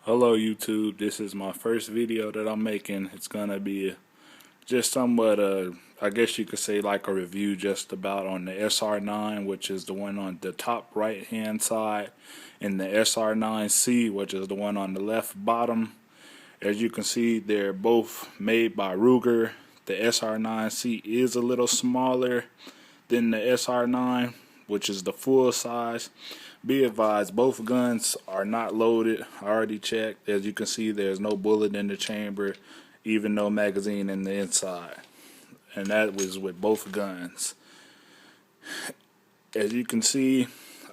Hello YouTube, this is my first video that I'm making. It's gonna be just somewhat I guess you could say like a review just about on the SR9, which is the one on the top right hand side, and the SR9c, which is the one on the left bottom. As you can see, they're both made by Ruger. The SR9c is a little smaller than the SR9, which is the full size. Be advised, both guns are not loaded. I already checked. As you can see, there's no bullet in the chamber, even no magazine in the inside. And that was with both guns. As you can see,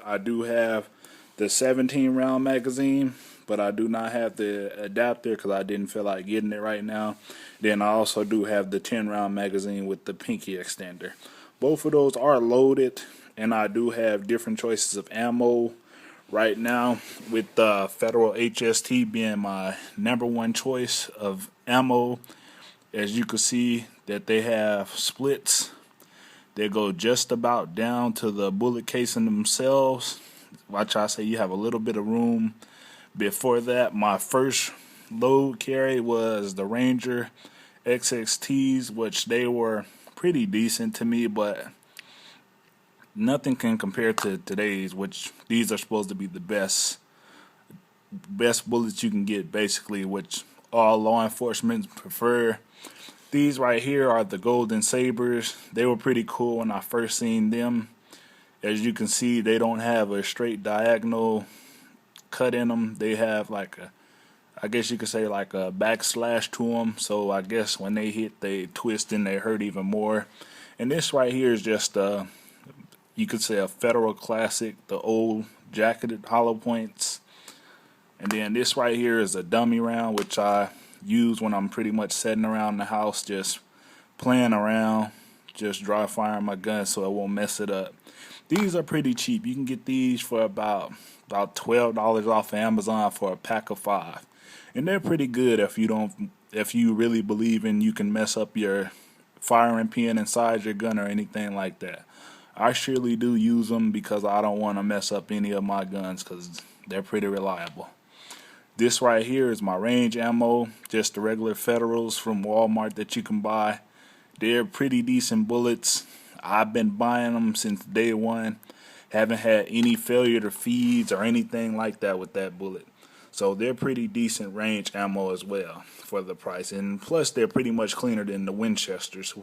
I do have the 17 round magazine, but I do not have the adapter because I didn't feel like getting it right now. Then I also do have the 10 round magazine with the pinky extender. Both of those are loaded, and I do have different choices of ammo right now, with Federal HST being my #1 choice of ammo. As you can see that they have splits. They go just about down to the bullet casing themselves. Watch, I say you have a little bit of room. Before that, my first load carry was the Ranger XXTs, which they were pretty decent to me, but nothing can compare to today's, which these are supposed to be the best bullets you can get, basically, which all law enforcement prefer. These right here are the Golden Sabers. They were pretty cool when I first seen them. As you can see, they don't have a straight diagonal cut in them. They have like a, I guess you could say like a backslash to them. So I guess when they hit, they twist and they hurt even more. And this right here is just you could say a Federal classic, the old jacketed hollow points. And then this right here is a dummy round, which I use when I'm pretty much sitting around the house just playing around, just dry firing my gun so it won't mess it up. These are pretty cheap. You can get these for about $12 off of Amazon for a pack of 5. And they're pretty good if you really believe in you can mess up your firing pin inside your gun or anything like that. I surely do use them because I don't want to mess up any of my guns because they're pretty reliable. This right here is my range ammo, just the regular Federals from Walmart that you can buy. They're pretty decent bullets. I've been buying them since day one. Haven't had any failure to feeds or anything like that with that bullet. So they're pretty decent range ammo as well for the price. And plus they're pretty much cleaner than the Winchesters,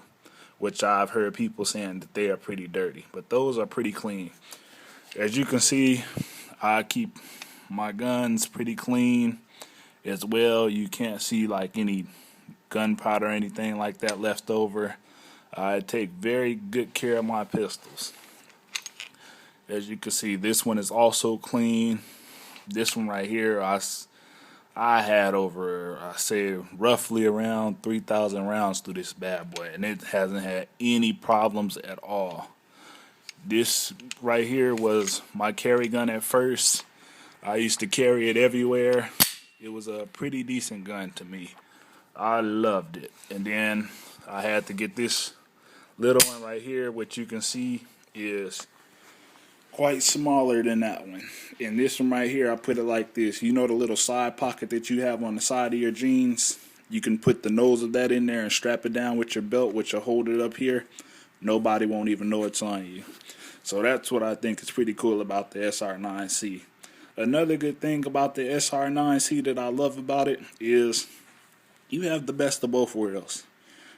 which I've heard people saying that they are pretty dirty. But those are pretty clean. As you can see, I keep my guns pretty clean as well. You can't see like any gunpowder or anything like that left over. I take very good care of my pistols. As you can see, this one is also clean. This one right here, I had over, I say, roughly around 3,000 rounds through this bad boy, and it hasn't had any problems at all. This right here was my carry gun at first. I used to carry it everywhere. It was a pretty decent gun to me. I loved it. And then I had to get this little one right here, which you can see is quite smaller than that one. And this one right here, I put it like this. You know the little side pocket that you have on the side of your jeans? You can put the nose of that in there and strap it down with your belt, which will hold it up here. Nobody won't even know it's on you. So that's what I think is pretty cool about the SR9C. Another good thing about the SR9C that I love about it is you have the best of both worlds.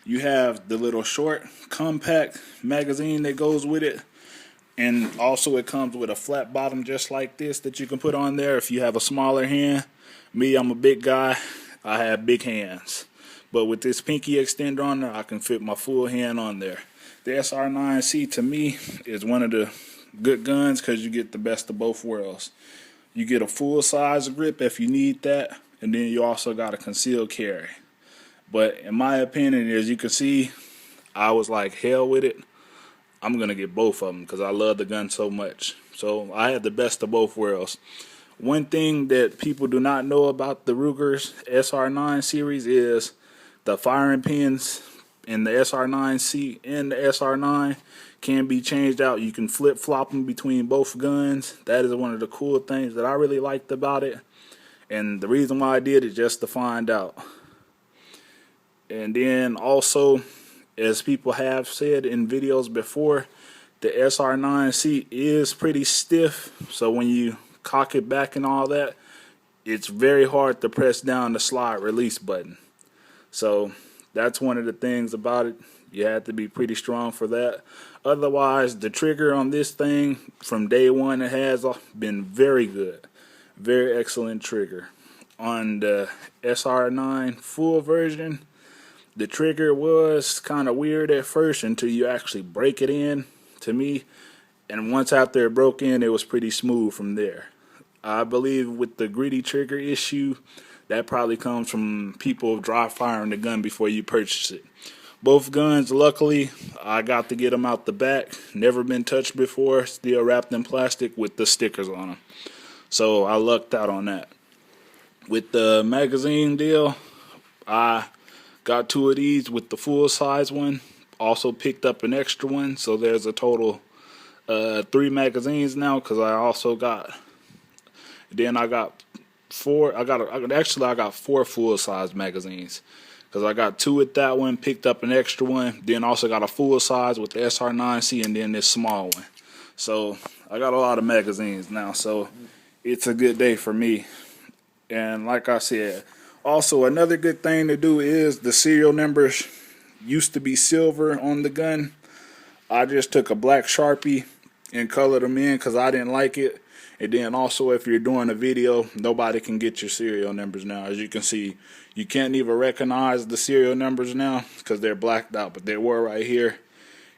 You have the little short, compact magazine that goes with it. And also it comes with a flat bottom just like this that you can put on there if you have a smaller hand. Me, I'm a big guy. I have big hands. But with this pinky extender on there, I can fit my full hand on there. The SR9C to me is one of the good guns because you get the best of both worlds. You get a full size grip if you need that, and then you also got a concealed carry. But in my opinion, as you can see, I was like, hell with it. I'm going to get both of them because I love the gun so much. So I had the best of both worlds. One thing that people do not know about the Ruger's SR9 series is the firing pins in the SR9C and the SR9 can be changed out. You can flip-flop them between both guns. That is one of the cool things that I really liked about it. And the reason why I did it just to find out. And then also, as people have said in videos before, the Sr9c is pretty stiff. So when you cock it back and all that, it's very hard to press down the slide release button. So that's one of the things about it. You have to be pretty strong for that. Otherwise, the trigger on this thing from day one, it has been very good. Very excellent trigger. On the Sr9 full version, the trigger was kind of weird at first until you actually break it in, to me. And once after it broke in, it was pretty smooth from there. I believe with the gritty trigger issue, that probably comes from people dry firing the gun before you purchase it. Both guns, luckily, I got to get them out the back. Never been touched before. Still wrapped in plastic with the stickers on them. So I lucked out on that. With the magazine deal, I got 2 of these with the full size one. Also picked up an extra one. So there's a total 3 magazines now, because I also got... Then I got 4. I got 4 full size magazines, because I got 2 with that one, picked up an extra one, then also got a full size with the Sr9c, and then this small one. So I got a lot of magazines now, so it's a good day for me. And like I said, also another good thing to do is the serial numbers used to be silver on the gun. I just took a black Sharpie and colored them in because I didn't like it. And then also, if you're doing a video, nobody can get your serial numbers now. As you can see, you can't even recognize the serial numbers now because they're blacked out, but they were right here.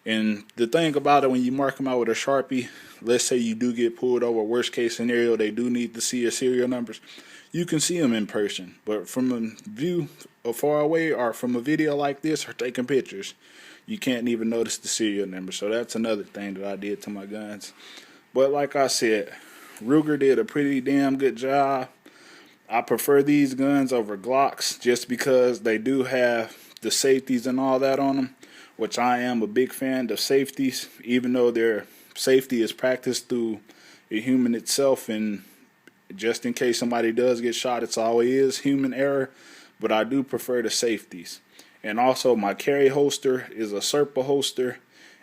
And the thing about it, when you mark them out with a Sharpie, let's say you do get pulled over, worst case scenario, they do need to see your serial numbers. You can see them in person, but from a view far away or from a video like this or taking pictures, you can't even notice the serial number. So that's another thing that I did to my guns. But like I said, Ruger did a pretty damn good job. I prefer these guns over Glocks just because they do have the safeties and all that on them, which I am a big fan of safeties, even though their safety is practiced through a human itself, and just in case somebody does get shot, it's always human error, but I do prefer the safeties. And also my carry holster is a Serpa holster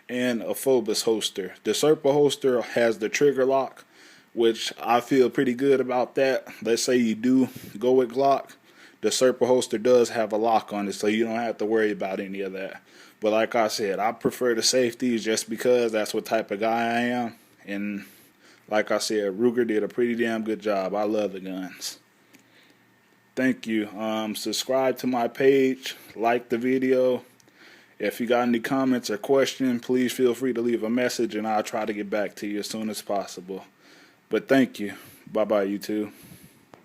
and a Fobus holster. The Serpa holster has the trigger lock, which I feel pretty good about that. Let's say you do go with Glock, the Serpa holster does have a lock on it, so you don't have to worry about any of that. But like I said, I prefer the safeties just because that's what type of guy I am. And like I said, Ruger did a pretty damn good job. I love the guns. Thank you. Subscribe to my page, like the video. If you got any comments or questions, please feel free to leave a message and I'll try to get back to you as soon as possible. But thank you. Bye-bye, YouTube.